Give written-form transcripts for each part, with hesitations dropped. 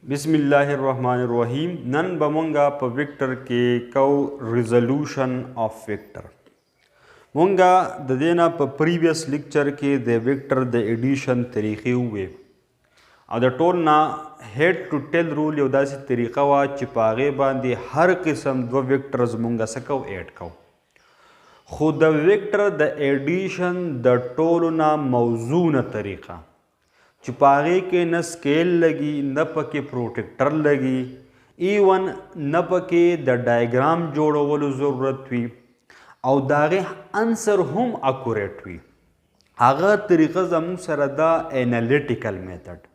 बिस्मिल्लाहिर्रहमानिर्रहीम। नन बमंगा प वेक्टर के को रिजोल्यूशन ऑफ वेक्टर मंगा द देना प प्रीवियस लेक्चर के द वेक्टर द एडिशन तरीके हुए और द टोल ना हेड टू टेल रूल यौ दासी तरीका वा चिपागे बांधे हर किस्म दो वेक्टर्स मंगा सकौ ऐड कौ खुद द वेक्टर द एडिशन द टोल ना मौजून तरीका चिपागे के न स्केल लगी न पके प्रोटेक्टर लगी इवन न पके द डायग्राम जोड़वल ज़रूरत हुई और दागे आंसर हम अक्यूरेट हुई आगा तरीका जमु सर द एनालिटिकल मेथड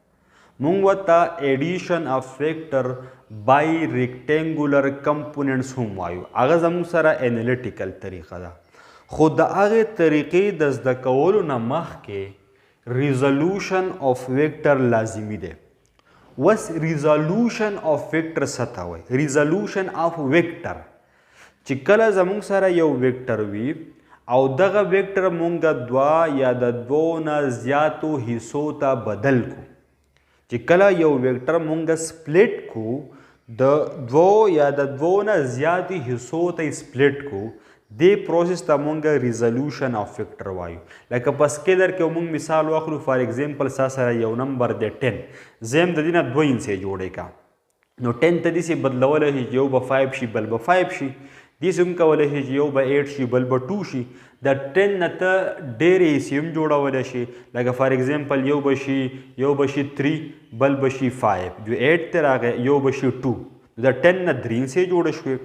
मुंगवता addition of vector by rectangular components हम वायु आगा जमु सर एनालिटिकल तरीका दा खुद आगे तरीके दस द कवल न मख के रिजोल्यूशन ऑफ वेक्टर लाजिमी दे वस रिजोल्यूशन ऑफ वेक्टर सता हुए रिजोल्यूशन ऑफ वेक्टर चिकला जमुंग सारा यो वेक्टर वी और दगा वेक्टर मुंगा द्वा या दो न ज्यातो हिस्सोता बदल को चिकला यो वेक्टर मुंगा स्प्लिट को दो या दो न ज्यादा हिस्सोता स्प्लिट को दे प्रोसेस तमंगा रिजोल्यूशन ऑफ वेक्टर वायु लाइक अ स्केलर के उमंग मिसाल वाखलू फॉर एग्जांपल सा सरा यो नंबर दे 10 जेम ददिना 2 से जोड़ेगा नो 10 तदी से बदलवल है यो ब 5 शी बल ब 5 शी दिस उनका वले है यो ब 8 शी बल ब 2 शी द 10 नत डेरे सिम जोड़ा वले शी लाइक फॉर एग्जांपल यो ब शी 3 बल ब शी 5 जो 8 तेरा गए यो ब शी 2 द 10 न 3 से जोड़े शुए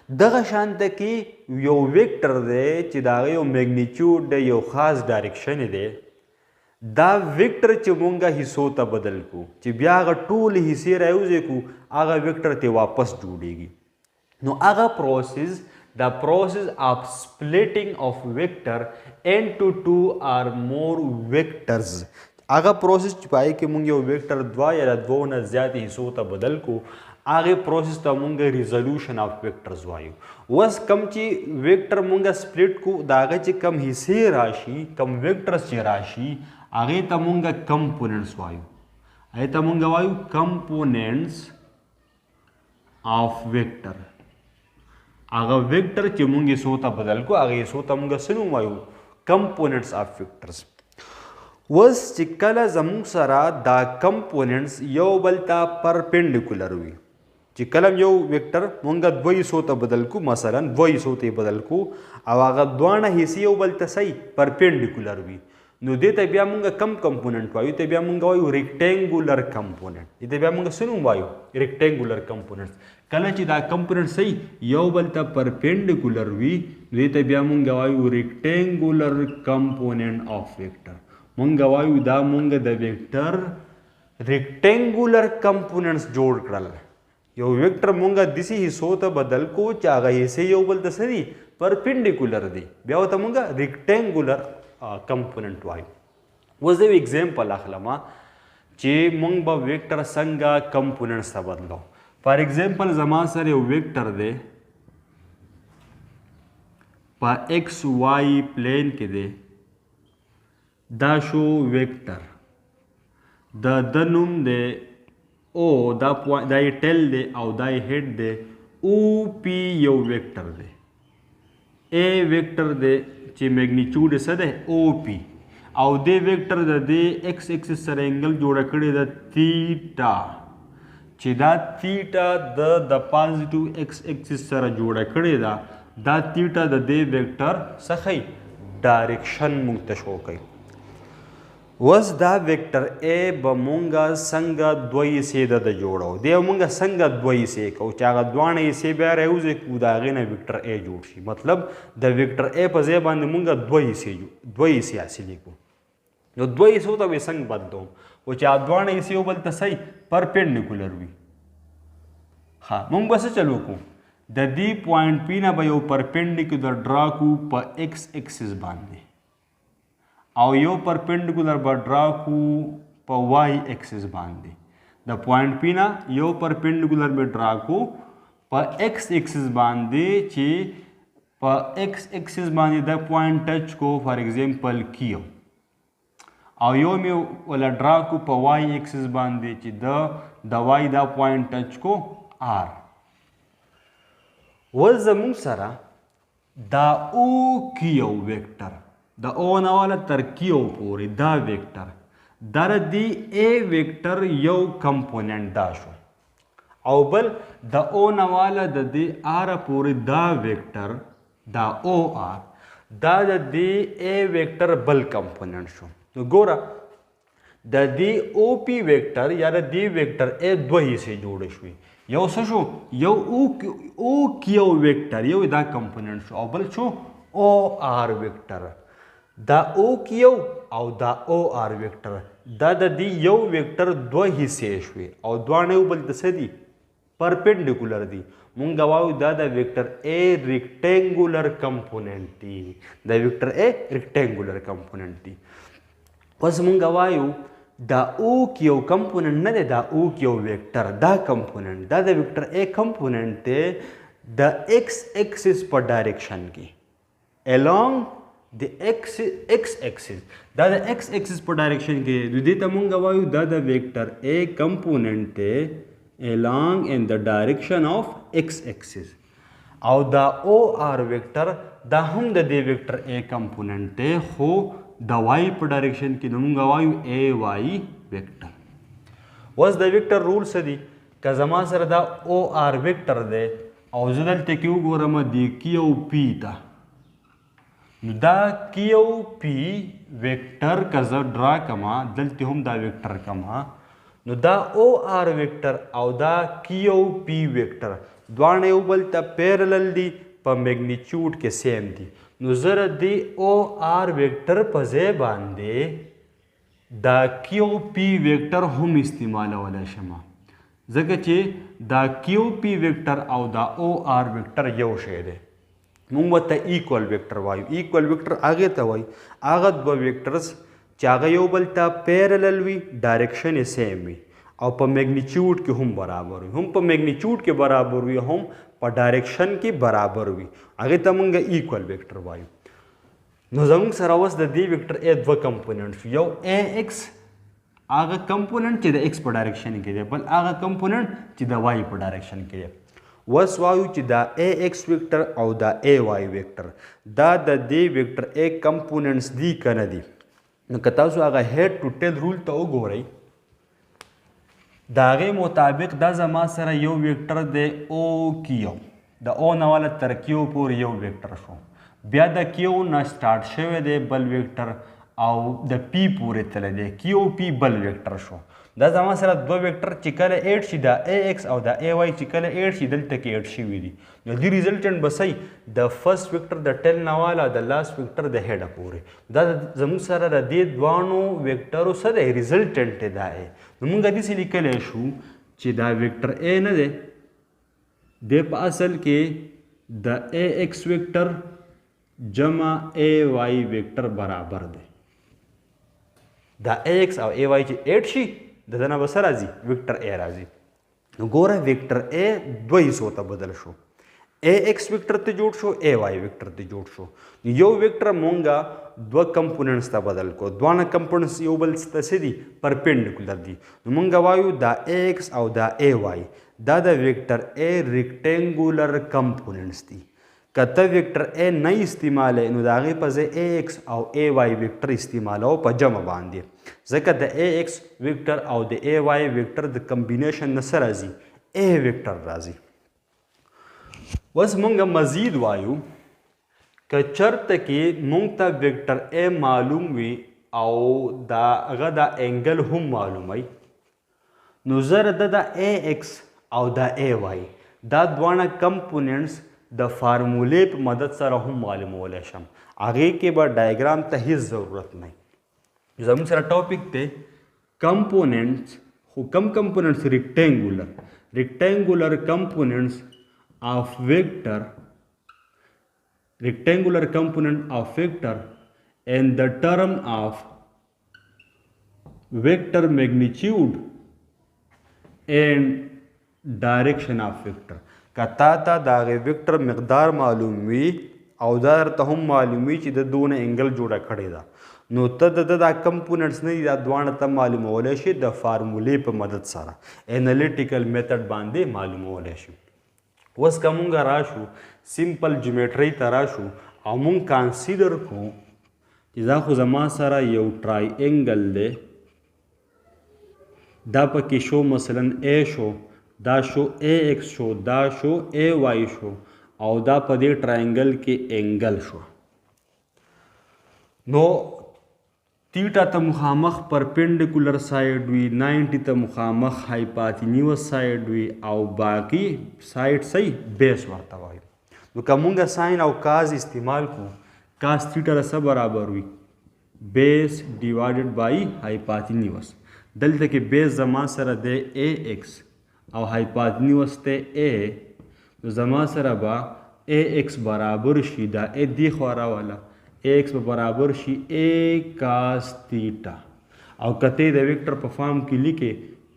दगा शांत की यो वेक्टर दे चिदागे यो मैग्नीट्यूड दे यो खास डायरेक्शन दे दा वेक्टर चिमुंगा हिस्सोता बदल को चि ब्यागा टूल हिस्से रहे को आगा वेक्टर ते वापस जोड़ेगी नो आगा process the process of splitting of vector into 2 or मोर वेक्टर्स आगा प्रोसेस चिपाई के मुंगे वेक्टर द्वा या दो न ज्यादा हिस्सोता बदल को आगे प्रोसेस त मुंगे रिजोल्यूशन ऑफ वेक्टर्स वायु वस कम ची वेक्टर मुंगा स्प्लिट को दागा ची कम हिस्से राशि कम वेक्टर्स ची राशि आगे त मुंगा कंपोनेंट्स वायु आगे त मुंगा वायु कंपोनेंट्स ऑफ वेक्टर आगा वेक्टर ची मुंगे सोता बदल को आगे सोता मुंगा सनु वायु कंपोनेंट्स ऑफ वेक्टर्स वस चिकला जमु सरा दा कंपोनेंट्स यो बलता परपेंडिकुलर हुई चिकलम यो वेक्टर मुंगा द्वई सोता बदल को मसलन द्वई सोते बदल को आवागा द्वाना हिस्से यो बलता सही परपेंडिकुलर हुई नो दे तबिया मुंगा कम कंपोनेंट वायु तबिया मुंगा वायु रेक्टेंगुलर कंपोनेंट इते बिया मुंगा सुनु वायु रेक्टेंगुलर कंपोनेंट्स कला ची दा कंपोनेंट सही यो बलता परपेंडिकुलर हुई दे तबिया मुंगा वायु रेक्टेंगुलर कंपोनेंट ऑफ वेक्टर मुंगा वायु दा मुंगा द वेक्टर रेक्टेंगुलर कंपोनेंट्स जोड़ करल यो वेक्टर मुंगा दिसी हिस्सोता बदल को चागा हिस्से यो बलता सरी परपेंडिकुलर दी ब्यावता मुंगा रेक्टेंगुलर कंपोनेंट वायु वजे एग्जांपल अखलमा चे मुंग ब वेक्टर संगा कंपोनेंट्स ता बदलो फॉर एग्जांपल जमा सर यो वेक्टर दे पा एक्स वाई प्लेन के दे दा शो वेक्टर द दनुम दे ओ दा पॉइंट दाई टेल दे और दाई हेड दे ओ पी यो वेक्टर दे ए वेक्टर दे चे मैग्नीट्यूड सदे ओ पी और दे वेक्टर दे एक्स एक्सिस सर एंगल जोड़ा करे द थीटा चे दा theta the positive x axis sir जोड़ा करे दा थीटा दे वेक्टर सखई डायरेक्शन मुक्तशो कई वस दा वेक्टर ए बमुंगा संगा द्वई से द जोड़ो दे मुंगा संगा द्वई से को चागा द्वाणे से बे रेउजे कुदागे ना वेक्टर ए जोड़सी मतलब द वेक्टर ए पजे बांध मुंगा द्वई से आसिली को जो द्वई से तो वे संग बदलो वो चा द्वाणे से बोलता सही परपेंडिकुलर हुई हां मुंग बस चलो को द दी पॉइंट पी ना बयो परपेंडिकुलर ड्रा को प एक्स एक्सिस बांधे और यो परपेंडिकुलर ब ड्रा को प वाई एक्सिस बांधे द पॉइंट पी ना यो परपेंडिकुलर में ड्रा को प एक्स एक्सिस बांधे चे प एक्स एक्सिस बांधे द पॉइंट टच को फॉर एग्जांपल कियो और यो में वाला ड्रा को प वाई एक्सिस बांधे चे द د وای دا پوینټ ټچ کو آر. و زمونږ سره دا او کیو ویکټر د او نه والا تر کیو پورې دا ویکټر در دی ا ویکټر یو کمپوننٹ دا شو او بل د او نه والا د دې آر پورې دا ویکټر دا او آر دا د دې ا ویکټر بل کمپوننٹ شو. نو ګوره د دې او پی ویکټر یا د دې ویکټر ا دوه حصے جوړ شوي. یو څه شو یو او کیو ویکټر یو دا کمپوننٹ شو او بل شو او آر ویکټر. دا او کیو او دا او آر ویکټر دا د دې یو ویکټر دوه حصے شوي او دواړه یو بل ته څه دي پرپینډیکولر دي. مونږ وایو دا د ویکټر ا ریکټینګولر کمپوننٹ دی. د ویکټر ا ریکټینګولر کمپوننٹ دی. اوس مونږ وایو دا او کیو کمپوننٹ نه دی دا او کیو ویکټر دا کمپوننٹ دا د ویکټر ا کمپوننٹ دی د ایکس ایکسس په ډایرکشن کې along د ایکس ایکسس دا د ایکس ایکسس په ډایرکشن کې د دې ته مونږ وایو دا د ویکټر ا کمپوننٹ دی along in the direction of x axis او دا او آر ویکټر دا هم د دې ویکټر ا کمپوننٹ دی خو د واي په ډایرکشن کې نو موږ وایو ا واي ویکټر. اوس د ویکټر رول څه دي که زما سره دا او آر ویکټر دی او زه دلته کې وګورم د کیو پی ته نو دا کیو پی ویکټر که زه ډرا کما دلته هم دا ویکټر کما نو دا او آر ویکټر او دا کیو پی ویکټر دواړه یو بل ته پیرلل دي په میګنیچیوډ کې سیم دي. نو زه دی او آر ویکټر په ځای باندې دا کیو پی ویکټر هم استعمالولی شم ځکه چې دا کیو پی ویکټر او دا او آر ویکټر یو شی دی. موږ ورته ایکول ویکټر وایو. ایکول ویکټر هغې ته وایي هغه دوه ویکټرز چې هغه یو بل ته پیرلل وي ډایرکشن یې سیم وي او په میګنیچیوډ کې هم برابر وي هم په میګنیچیوډ کې برابر وي هم په ډایرکشن کې برابر وي هغې ته موږ ایکول ویکټر وایو. نو زموږ سره اوس د دې ویکټر ا دوه کمپوننټ شو. یو ا ایکس هغه کمپوننټ چې د ایکس په ډایرکشن کې دی بل هغه کمپوننټ چې د واي په ډایرکشن کې دی. اوس وایو چې دا ا ایکس ویکټر او دا ا واي ویکټر دا د دې ویکټر ا کمپوننټس دي که نه دي. نو که تاسو هغه هیډ ټو ټیل رول ته وګورئ د هغې مطابق دا زما سره یو ویکټر دی او کیو د او نه والا تر کیو پورې یو ویکټر شو. بیا د کیو نه سټارټ شوی دی بل ویکټر او د پی پورې تللی دی کیو پی بل ویکټر شو. دا زما سره دوه ویکټر چې کله ایډ شي دا ا ایکس او دا ا واي چې کله ایډ شي دلته کې ایډ شوي دي. نو دې ریزلټنټ به صحیح د فرست ویکټر د ټیل نه والا د لاست ویکټر د هیډه پورې دا زموږ سره د دې دواړو ویکټرو څه دی ریزلټنټ دی دا نو موږ داسې لیکلی شو چې دا ویکټر ا نه دی دی په اصل کې د ا ایکس ویکټر جمع ا واي ویکټر برابر دی. دا ا ایکس او ا واي چې ایډ شي د دنه به څه راځي ویکټر ا راځي. نو ګوره ویکټر ا دوه حصو ته بدل شو. ا ایکس ویکټر ته جوړ شو ا واي ویکټر ته جوړ شو. یو ویکټر مونږه دوه کمپوننټس ته بدل کو دوه کمپوننټس یو بل ته څه دي پرپینډیکولر دي. نو مونږ وایو دا ا ایکس او دا ا واي دا د ویکټر ا ریکټینګولر کمپوننټس دي. کته ویکټر ا نه استعماله نو د هغې په ځای ا ایکس او ا واي ویکټر استعمالو په جمع باندې ځکه د ا ایکس ویکټر او د ا واي ویکټر د کمبینیشن نه څه راځي ا ویکټر راځي. اوس مونږ مزید وایو که چرته کې مونږ ته ویکټر ا معلوم وي او دا هغه دا انګل هم معلوموي نو زه د ا ایکس او د ا واي دا دواړه کمپوننټس د فارمولې په مدد سره هم معلومولی شم. هغې کې به ډایګرام ته هیڅ ضرورت نه. زموږ سره ټاپک دی کمپوننټس خو کم کمپوننټس ریکټینګولر کمپوننټس of rectangular component of vector in the term of vector magnitude and direction of vector. کتا تا دا ویکټر مقدار معلوم وي او دا درته هم معلوم وي چې د دونه انګل جوړه کړې ده نو ته د دا کمپوننټس نه دا دواړه ته معلومولی شي د فارمولې په مدد سره انالیټیکل میتھډ باندې معلومولی شي. اوس که مونږ راشو سمپل جیومیټري ته راشو او مونږ کانسیډر کو چې دا خو زما سره یو ټرای انګل دی، دا پکې شو مثلا A شو، دا شو AX شو، دا شو AY شو او دا په دې ټرائنګل کې انګل شو. نو تیټا ته مخامخ پرپینډیکولر سایډ وي، 90 ته مخامخ هایپاتینیوس سایډ وي او باقی سایډ صحیح بیس ورته وایي. نو که مونږ ساین او کاز استعمال کو، کاز تیټا له څه برابر وي؟ بیس ډیوایډډ بای هایپاتینیوس. دلته کې بیس زما سره دی AX او هایپاتینیوس ته A، نو زما سره به AX برابر شي دا A دی خوا راوله AX به برابر شي A cos theta او کته د ویکټر په فارم کې لیکې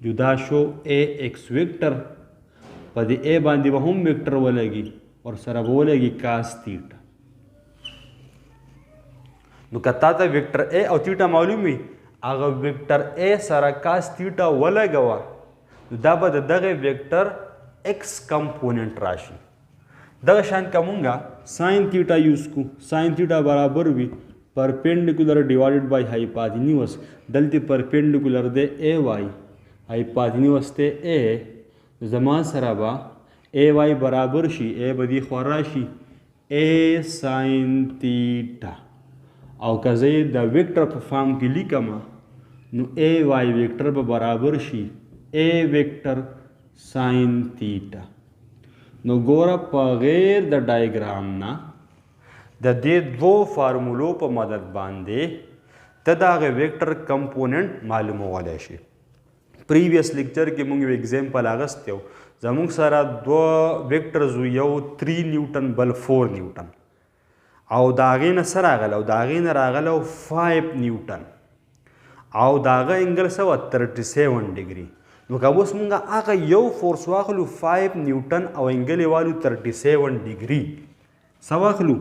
جدا شو AX ویکټر په دې A باندې به هم ویکټر ولګي اور سره به ولګي cos theta. نو کته ته ویکټر A او theta معلوم وي، هغه ویکټر A سره cos theta ولګوه نو دا به دغه ویکټر X کمپوننټ راشي. دغه شان که مونږه ساین تیټا یوز کو، ساین تیټا برابر وي پرپینډیکولر ډیوایډډ بای هایپاتینیوس. دلته پرپینډیکولر دی AY، هایپاتینیوس ته A، زما سره به AY برابر شي A به دې خوا راشي A ساین تیټا او که زه د ویکټر په فارم کې لیکم نو AY ویکټر به برابر شي A ویکټر ساین تیټا. نو ګوره په غیر د ډایګرام نه د دې دوو فارمولو په مدد باندې ته د هغه ویکټر کمپوننټ معلومولی شي. پریویس لیکچر کې موږ یو اگزامپل اخیستی و، زموږ سره دوه ویکټرز و، یو 3 نیوټن بل 4 نیوټن او د هغې نه څه راغلی او د هغې نه راغلی 5 نیوټن او د هغه انګل څه وه 37 ډګري. نو که اوس مونږ هغه یو فورس واخلو 5 نیوټن او انګل یې والو 37 ډګري، څه واخلو؟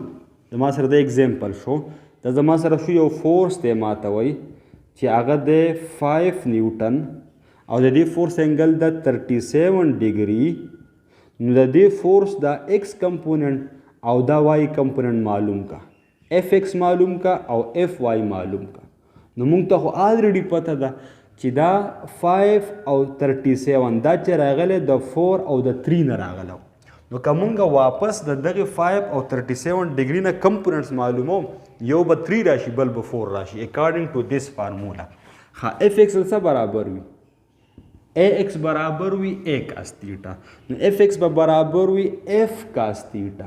زما سره د اگزامپل شو، دا زما سره شو یو فورس دی ماته وایي چې هغه دی 5 نیوټن او د دې فورس انګل د 37 ډګري. نو د دې فورس دا X کمپوننټ او دا Y کمپوننټ معلوم کا، Fx معلوم کا او Fy معلوم کا. نو مونږ ته خو آلریډي پته ده چې دا 5 او 37 دا چې راغلی د 4 او د 3 نه راغلی. نو که مونږ واپس د دغې 5 او 37 ډګري نه کمپوننټس معلومو، یو به 3 راشي بل به 4 راشي اکارډنګ ټو دیس فارمولا. ښه Fx څه برابر وي؟ Ax برابر وي A cos theta. نو Fx به برابر وي F cos theta.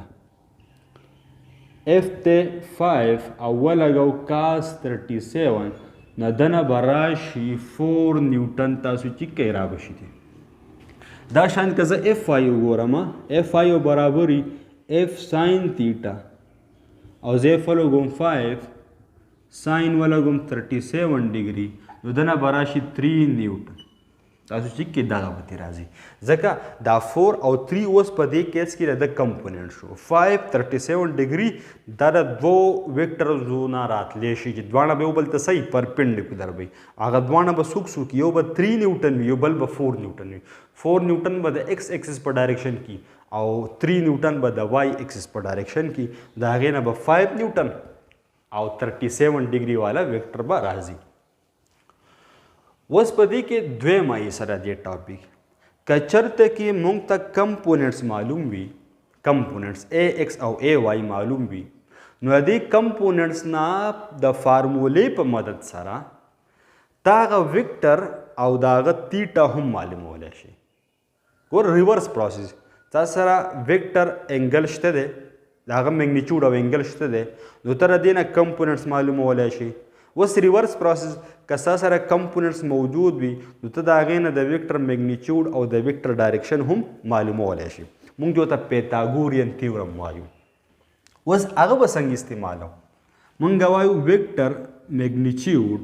F ته 5 او ولګو cos 37 نه دنه به راشي 4 نیوټن، تاسو چې کوئ را به شي دی. دا شان که زه Fy وګورم، Fy برابر وي F ساین تیټا او زه F ولګوم 5 ساین ولګوم 37 ډګري، نو دنه به راشي 3 نیوټن. تاسو چې کې دغه پتې راځي ځکه دا 4 او 3 اوس په دې کیس کې د کمپوننټ شو. 5 37 ډګري دا د دوو ویکټرزو نه راتلی شي چې دواړه به یو بل ته صحیح پرپینډیکولر وي. هغه دواړه به څوک یو به 3 نیوټن وي، یو بل به 4 نیوټن وي. 4 نیوټن به د X ایکسس په ډایرکشن کې او 3 نیوټن به د Y ایکسس په ډایرکشن کې، د هغې نه به 5 نیوټن او 37 ډګري والا ویکټر به راځي. اوس په دې کې دویم آیي سره دې ټاپک که چرته کې مونږ ته کمپوننټس معلوم وي، کمپوننټس AX او AY معلوم وي، نو د دې کمپوننټس نه د فارمولې په مدد سره دا هغه ویکټر او دا هغه تیټا هم معلومولی شي. ګور ریورس پروسیس، تا سره ویکټر انګل شته دی، د هغه میګنیچیوډ او انګل شته دی، نو ته د دې نه کمپوننټس معلومولی شي. اوس ریورس پروسیس که ستا سره کمپوننټس موجود وي نو ته د هغې نه د ویکټر میګنیچیوډ او د ویکټر ډایرکشن هم معلومولی شي. مونږ جو ته پیتاګورین تیورم وایو. اوس هغه به څنګه استعمالو؟ مونږ وایو ویکټر میګنیچیوډ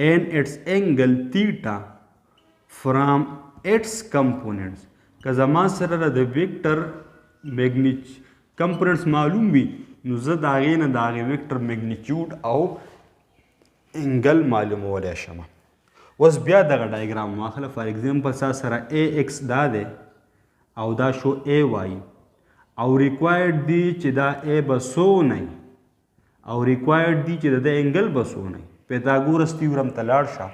and its angle theta from its components. که زما سره د ویکټر میګنیچ کمپوننټس معلوم وي نو زه د هغې نه د هغې ویکټر میګنیچیوډ او انګل معلومولی شم. اوس بیا دغه ډایګرام واخله. فار ایگزامپل ستا سره اے ایکس دا دی او دا شو اے وای او ریکوایرډ دی چې دا اے به څونه او ریکوایرډ دی چې د ده انګل به څونه. پیتاګورس تیورم ته لاړ شه.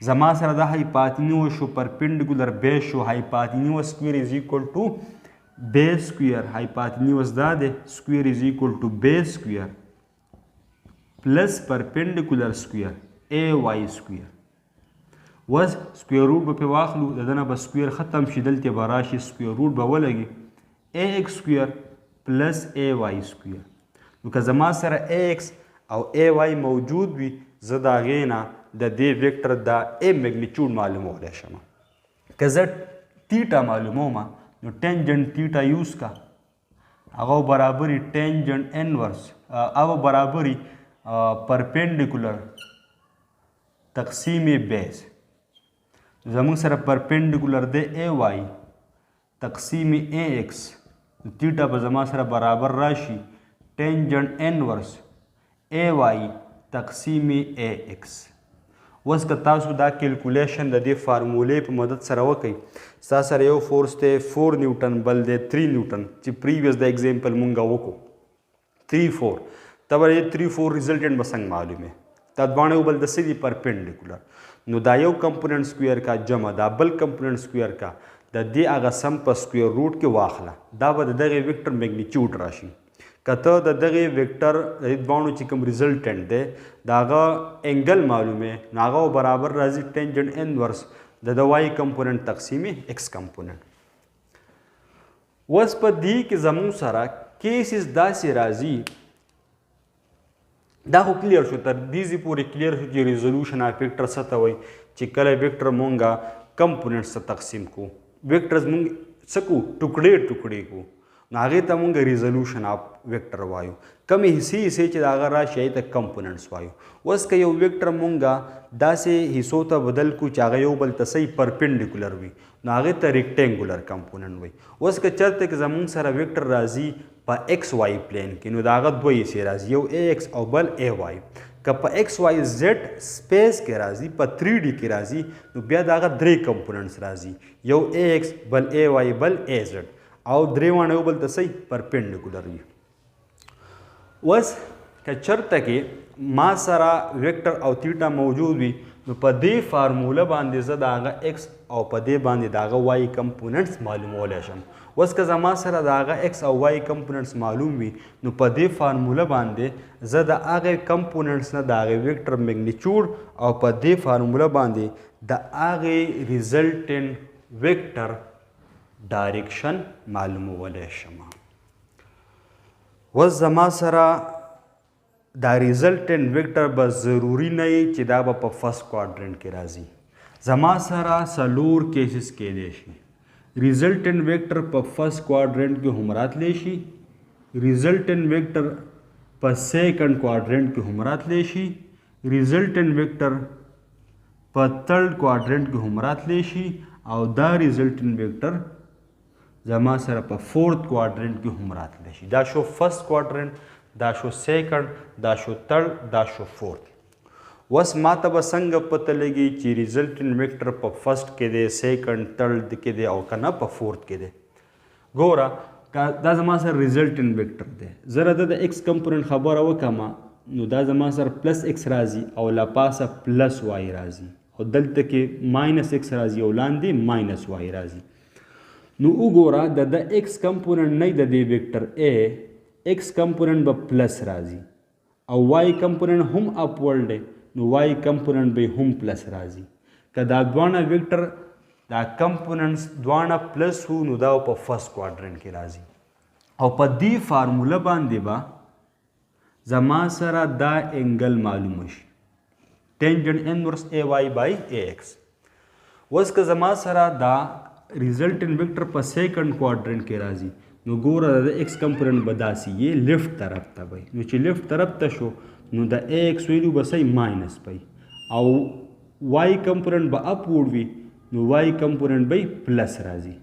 زما سره دا هایپاتینیوس شو پرپینډیکولر بیس شو. هایپاتینیوس سکویر از ایکول ټو بیس سکویر. هایپاتینیوس دا دی سکویر از ایکول ټو بیس سکویر پلس پرپینډیکولر سکویر اے وای سکویر. وز سکویر روټ به پې واخلو د ده نه به سکویر ختم شي دلته به راشي سکویر روټ به ولګي اے ایکس سکویر پلس اے وای سکویر. نو که زما سره اے ایکس او اے وای موجود وي زه د هغې نه د دې ویکټر دا اے میګنیچیوډ معلومولی شم. که زه تیټا معلوموم نو ټینجنټ تیټا یوز کا هغه برابري ټینجنټ انورس هغه برابري پرپینډیکولر تقسیم بیس. زموږ سره پرپینډیکولر دی اے وای تقسیم اے ایکس تیټا به زما سره برابر راشي ټینجنټ انورس اے وای تقسیم اے ایکس. اوس که تاسو دا کیلکولیشن د دې فارمولې په مدد سره وکئ ستا سره یو فورس دی 4 نیوټن بل دی 3 نیوټن چې پریویس د ایگزامپل مونږ وکړو 3-4 ته به 3-4 ریزلټنټ به څنګه معلومې دا دواړه یو بل د څه دي پرپینډیکولر. نو دا یو کمپوننټ سکویر کا جمع دا بل کمپوننټ سکویر کا د دې هغه سم په سکویر روټ کې واخله دا به د دغې ویکټر میګنیچیوډ راشي. که ته د دغې ویکټر د دې دواړو چې کوم ریزلټنټ دی د هغه انګل معلومې نو هغه برابر راځي ټینجنټ انورس د د وای کمپوننټ تقسیم ایکس کمپوننټ. اوس په دې کې زموږ سره کیسز داسې راځي دا خو کلیر شو تر دې پورې کلیر شو چې ریزولوشن اف ویکټر څه ته وایي چې کله ویکټر مونږه کمپوننټس ته تقسیم کو ویکټرز مونږ څه کو ټوکړې ټوکړې کو نو هغې ته مونږ ریزولوشن اف ویکټر وایو. کمې حصې چې د هغه راشي هغې ته کمپوننټس وایو. اوس که یو ویکټر مونږه داسې حصو ته بدل کو چې هغه یو بل ته صحیح پرپینډیکولر وي نو هغې ته ریکټینګولر کمپوننټ وایي. اوس که چېرته کې زمونږ سره ویکټر راځي په ایکس واي پلین کې نو د هغه دوه حصې راځي یو اے ایکس او بل اے واي. که په ایکس واي زیډ سپیس کې راځي په 3D کې راځي نو بیا د هغه درې کمپوننټس راځي یو اے ایکس بل اے واي بل اے زیډ او درې واړه یو بل ته صحیح پرپینډیکولر وي. اوس که چېرته کې ما سره ویکټر او تیټا موجود وي نو په دې فارموله باندې زه د هغه ایکس او په دې باندې د هغه واي کمپوننټس معلومولی شم. اوس که زما سره د هغه ایکس او واي کمپوننټس معلوم وي نو په دې فارموله باندې زه د هغې کمپوننټس نه د هغې ویکټر میګنیچیوډ او په دې فارموله باندې د هغې ریزلټنټ ویکټر ډایرکشن معلومولی شم. اوس زما سره دا ریزلټنټ ویکټر به ضروري نه وي چې دا به په فرست کوادرنټ کې راځي. زما سره څلور کیسز کیدی شي. ریزلټنټ ویکټر په فرست کوادرنټ کې هم راتلی شي ریزلټنټ ویکټر په سیکنډ کوادرنټ کې هم راتلی شي ریزلټنټ ویکټر په تھرډ کوادرنټ کې هم راتلی شي او دا ریزلټنټ ویکټر زما سره په فورث کوادرنټ کې هم راتلی شي. دا شو فرست کوادرنټ دا شو سیکنډ دا شو تھرډ دا شو فورث. اوس ما ته به څنګه پته لګي چې ریزلټنټ ویکټر په فرست کې دی سیکنډ تھرډ کې دی او که نه په فورث کې دی. ګوره دا زما سره ریزلټنټ ویکټر دی زه د ایکس کمپوننټ خبره وکړم نو دا زما سره پلس ایکس راځي او له پاسه پلس وای راځي او دلته کې ماینس ایکس راځي او لاندې ماینس وای راځي. نو وګوره د ایکس کمپوننټ نه د دې ویکټر اے ایکس کمپوننټ به پلس راځي او وای کمپوننټ هم اپورډ دی نو وای کمپوننټ به هم پلس راځي. که دا دواړه ویکټر دا کمپوننټس دواړه پلس وو نو دا په فرست کوادرنټ کې راځي او په دې فارموله باندې به زما سره دا انګل معلومه شي ټینجنټ انورس اے وای بای اے ایکس. اوس که زما سره دا ریزلټنټ ویکټر په سیکنډ کوادرنټ کې راځي نو ګوره د ایکس کمپوننټ به داسې یې لیفټ طرف ته وي نو چې لیفټ طرف ته شو نو د اے ایکس ویلو به صحیح ماینس پی او وای کمپوننټ به اپورډ وي نو وای کمپوننټ به پلس راځي.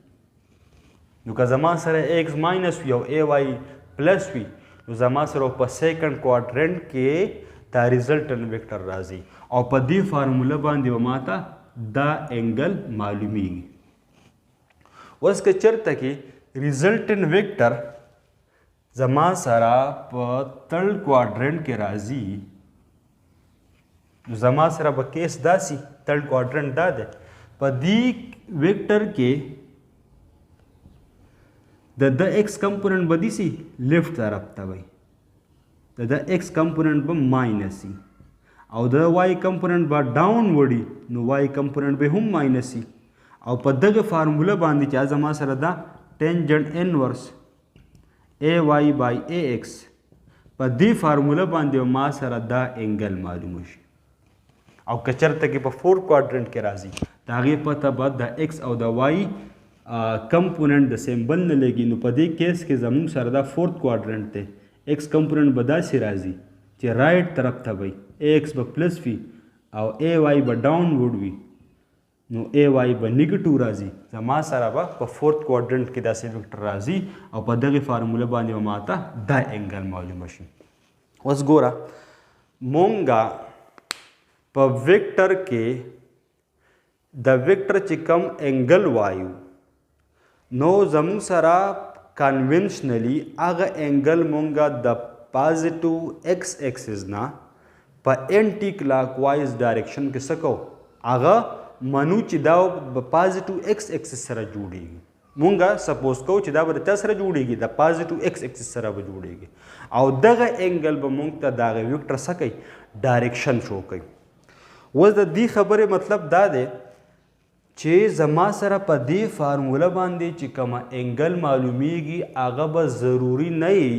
نو که زما سره اے ایکس ماینس وي او اے وای پلس وي نو زما سره په سیکنډ کوادرنټ کې دا ریزلټنټ ویکټر راځي او په دې فارموله باندې به ماته دا انګل معلومیږي. اوس که چېرته کې ریزلټنټ ویکټر زما سره په تھرډ کوادرنټ کې راځي نو زما سره به کیس داسي تھرډ کوادرنټ دا دی په دې ویکټر کې د ایکس کمپوننټ به دیسي لیفټ طرف ته وي د ایکس کمپوننټ به ماینس سي او د وائی کمپوننټ به ډاون وړي نو وائی کمپوننټ به هم ماینس سي او په دغه فارموله باندې چې زما سره دا ټینجنټ انورس اے وائی بائی اے ایکس په دې فارموله باندې ما سره دا انګل معلوم شي او که چېرته کې په فورث کوادرنټ کې راځي د هغې پته به د ایکس او د وائی کمپوننټ د سیمبل نه لګي نو په دې کیس کې زموږ سره دا فورث کوادرنټ دی ایکس کمپوننټ به داسې راځي چې رائټ طرف ته وي اے ایکس به پلس وي او اے وائی به ډاون وډ وي نو اے وائی به نیګیټیو راځي زما سره به په فورث کوادرنټ کې داسې ویکټر راځي او په دغې فارموله باندې به ماته دا انګل معلومه شي. اوس ګوره مونږه په ویکټر کې د ویکټر چې کم انګل وایو نو زموږ سره کنونشنلی هغه انګل مونږه د پازیټیو ایکس ایکسس نه په اینټي کلاک وایز ډایرکشن کې څه کوو هغه منو چې دا په پازیټیو ایکس ایکسس سره جوړیږي مونږه سپوز کوو چې دا به د چا سره جوړیږي د پازیټیو ایکس ایکسس سره به جوړیږي او دغه انګل به مونږ ته د هغه ویکټر څه کوي ډایرکشن شو کوي. اوس د دې خبرې مطلب دا دی چې زما سره په دې فارموله باندې چې کومه انګل معلومیږي هغه به ضروري نه وي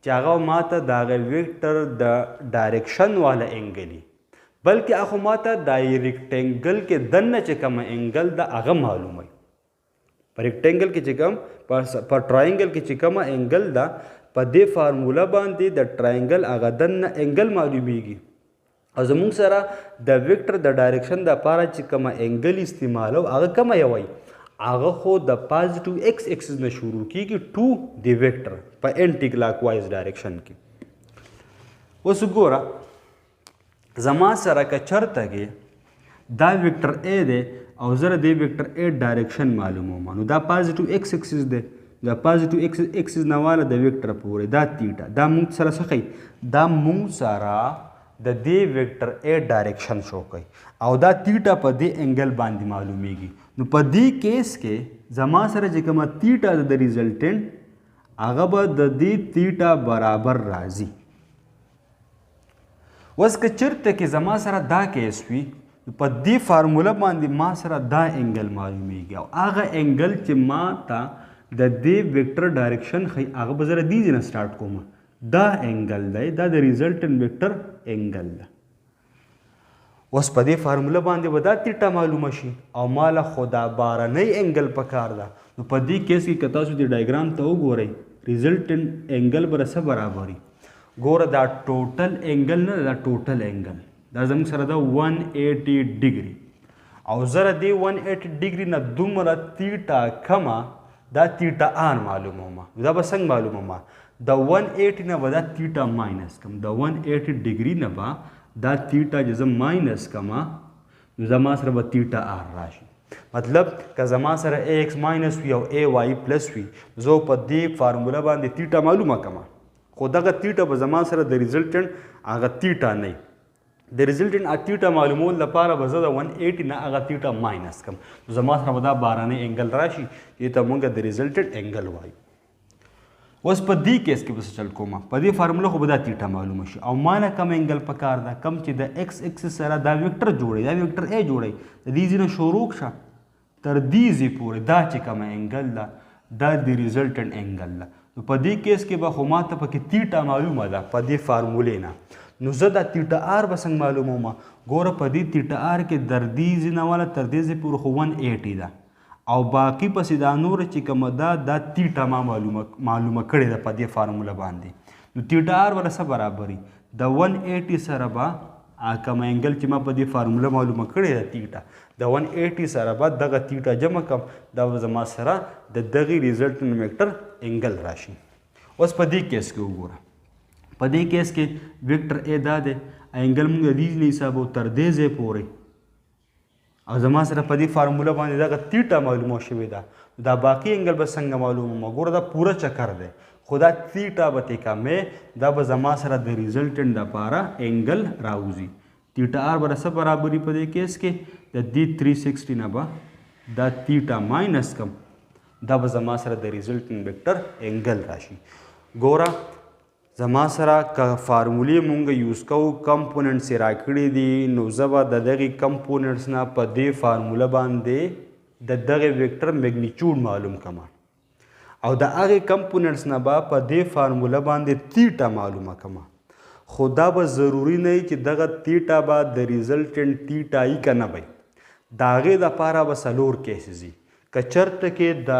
چې هغه ماته د هغه ویکټر د ډایرکشن والا انګل وي بلکې هغه ماته د ریکټینګل کې دننه چې کومه انګل ده هغه معلوموي. په ریکټینګل کې چې کوم په ټرایینګل کې چې کومه انګل ده په دې فارموله باندې د ټرایینګل هغه دننه انګل معلومیږي او زموږ سره د ویکټر د ډایرکشن دپاره چې کومه انګل استعمالو هغه کومه یې وایي هغه خو د پازیټیو ایکس ایکسس نه شروع کیږي ټو د ویکټر په اینټي کلاک وایز ډایرکشن کې. اوس ګوره زما سره که چېرته کې دا ویکټر اے دی او زه د دې ویکټر اے ډایرکشن معلوموم نو دا پازیټیو ایکس ایکسس دی د پازیټیو ایکسس نه واله د ویکټر پورې دا تیټا دا مونږ سره څه ښیي دا مونږ سره د دې ویکټر اے ډایرکشن شو کوي او دا تیټا په دې انګل باندې معلومیږي نو په دې کیس کې زما سره چې کومه تیټا د ریزلټنټ هغه به د دې تیټا برابر راځي. اوس که چېرته کې زما سره دا کیس وي په دې فارموله باندې ما سره دا انګل معلومیږي او هغه انګل چې ما ته د دې ویکټر ډایرکشن ښیي هغه به زه له دې ځای نه سټارټ کوم دا انګل دی دا د ریزلټنټ ویکټر انګل ده. اوس په دې فارموله باندې به دا تیټا معلومه شي او ماله خو دا بارنی انګل پکار ده نو په دې کیس کې که تاسو دې ډایګرام ته وګورئ ریزلټنټ انګل به څه برابري ګوره دا ټوټل انګل نه دا ټوټل انګل دا زموږ سره ده 180 ډیګري او زه د دې 180 ډیګري نه دومره تیټا کمه دا تیټا آن معلومومه دا به څنګه معلومومه د 180 نه به دا تیټا ماینس کم د 180 ډیګري نه به دا تیټا چې زه ماینس کما نو زما سره به تیټا آر راشي مطلب که زما سره اے ایکس ماینس وي او اے وائی پلس وي زه په دې فارموله باندې تیټا معلومه کما خو دغه تیټا به زما سره د ریزلټنټ هغه تیټا نه د ریزلټنټ تیټا معلومول لپاره به زه د 180 نه هغه تیټا ماینس کم نو زما سره به دا بارنی انګل راشي چې ته مونږ د ریزلټنټ انګل وایو. اوس په دې کیس کې به څه چل کوم په دې فارموله خو به دا تیټا معلومه شي او ماله کم انګل پکار ده کم چې د ایکس ایکسس سره دا ویکټر جوړي دا ویکټر اے جوړي د دې ځای نه شروع شه تر دې ځای پورې دا چې کومه انګل ده دا د ریزلټنټ انګل ده نو په دې کیس کې به خو ماته پکې تیټا معلومه ده په دې فارمولې نه نو زه دا تیټا آر به څنګه معلومومه ګوره په دې تیټا آر کې در دې ځای نه والا تر دې ځای پورې خو 180 ده او باقی پسې دا نور چې کومه ده دا تیټا ما معلومه کړې ده په دې فارموله باندې نو تیټا آر به څه برابري د 180 سره به کومه انګل چې ما په دې فارموله معلومه کړې ده تیټا د 180 سره به دغه تیټا جمع کم دا به زما سره د دغې ریزلټنټ ویکټر انګل راشي. اوس په دې کیس کې وګوره په دې کیس کې ویکټر ا دا دی انګل موږ د دې حسابو تر دې ځای پورې او زما سره په دې فارموله باندې دغه تیټا معلومه شوې ده دا باقي انګل به څنګه معلومه ګوره دا پوره چکر دی خو دا تیټا به تی کمې دا به زما سره د ریزلټنټ دپاره انګل راوځي تیټا آر به څه برابري په دې کیس کې د دې 360 نه به دا تیټا ماینس کم دا به زما سره د ریزلټنټ ویکټر انګل راشي ګوره زما سره که فارمولې مونږ یوز کوو کمپوننټس یې راکړي دي نو زه به د دغې کمپوننټس نه په دې فارموله باندې د دغې ویکټر میګنیچیوډ معلوم کړم او د هغې کمپوننټس نه به په دې فارموله باندې تیټا معلومه کړم خو دا به ضروري نه وي چې دغه تیټا به د ریزلټنټ تیټا یي که نه وي د هغې دپاره به څلور کیسز وي که چېرته کې د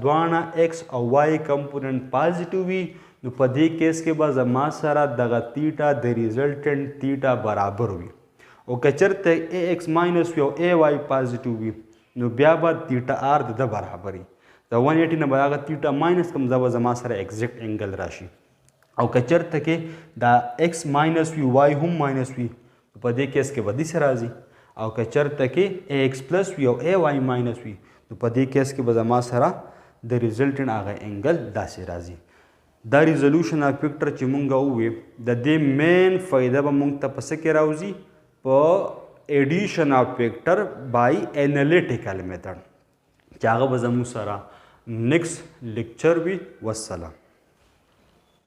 دواړه ایکس او وای کمپوننټ پازیټیو وي نو په دې کیس کې به زما سره دغه تیټا د ریزلټنټ تیټا برابر وي او که چېرته ای ایکس ماینس وي او ای وای پازیټیو وي نو بیا به تیټا آر د ده برابر وي د 180 نه به هغه تیټا ماینس کم دا به زما سره ایگزیکټ انګل راشي او که چېرته کې دا ایکس ماینس وي وای هم ماینس وي په دې کیس کې به داسې راځي او که چېرته کې ای ایکس پلس وي او ای وای ماینس وي نو په دې کیس کې به زما سره د ریزلټنټ هغه انګل داسې راځي دا ریزولوشن اف ویکټر چې مونږ ووایو د دې مین فایده به مونږ ته په څه کې راوځي په ایډیشن اف ویکټر بای انالیټیکل میتھډ چې هغه به زموږ سره نیکسټ لیکچر وي والسلام